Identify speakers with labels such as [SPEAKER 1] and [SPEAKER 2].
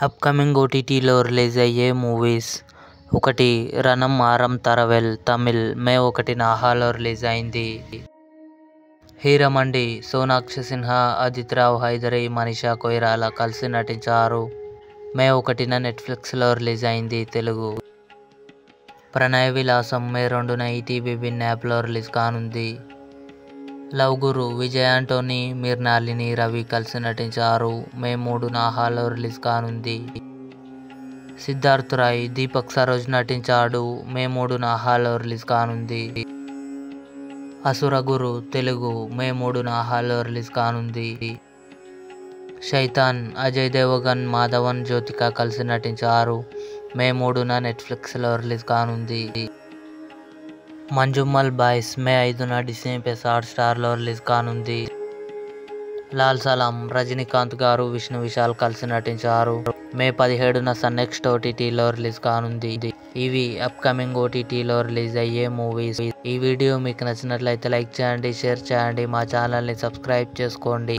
[SPEAKER 1] Upcoming ఓటీటీలో release అయ్యే movies ఒకటి రణం ఆరం తరవెల్ తమిళ్ మే 1న ఆహాలో రిలీజ్ అయింది. హీరమండి సోనాక్షి సిన్హా, అదితి రావ్ హైదరీ, మనీషా కొయిరాలా కలిసి నటించారు. మే 1న నెట్ఫ్లిక్స్లో రిలీజ్ అయింది తెలుగు. ప్రణయ విలాసం మే 2న ఈటీవీ విన్ యాప్లో రిలీజ్ కానుంది. లవ్ గురు విజయ్ ఆంటోనీ, మృణాలిని రవి కలిసి నటించారు. మే 3న ఆహాలో రిలీజ్ కానుంది. సిద్ధార్థ్ రాయ్, దీపక్ సరోజ్ నటించాడు. మే 3న ఆహాలో రిలీజ్ కానుంది. అసుర గురు తెలుగు మే 3న ఆహాలో రిలీజ్ కానుంది. శైతాన్ అజయ్ దేవగన్, మాధవన్, జ్యోతిక కలిసి నటించారు. మే 3న నెట్ఫ్లిక్స్లో రిలీజ్ కానుంది. మంజుమ్మల్ బాయ్స్ మే 5న డిస్నీ ప్లస్ హాట్‌స్టార్లో రిలీజ్ కానుంది. లాల్ సలాం రజనీకాంత్ గారు, విష్ణు విశాల్ కలిసి నటించారు. మే 17న సన్ నెక్స్ట్ ఓటీటీలో రిలీజ్ కానుంది. ఇవి అప్కమింగ్ ఓటీటీలో రిలీజ్ అయ్యే మూవీస్. ఈ వీడియో మీకు నచ్చినట్లయితే లైక్ చేయండి, షేర్ చేయండి, మా ఛానల్ని సబ్స్క్రైబ్ చేసుకోండి.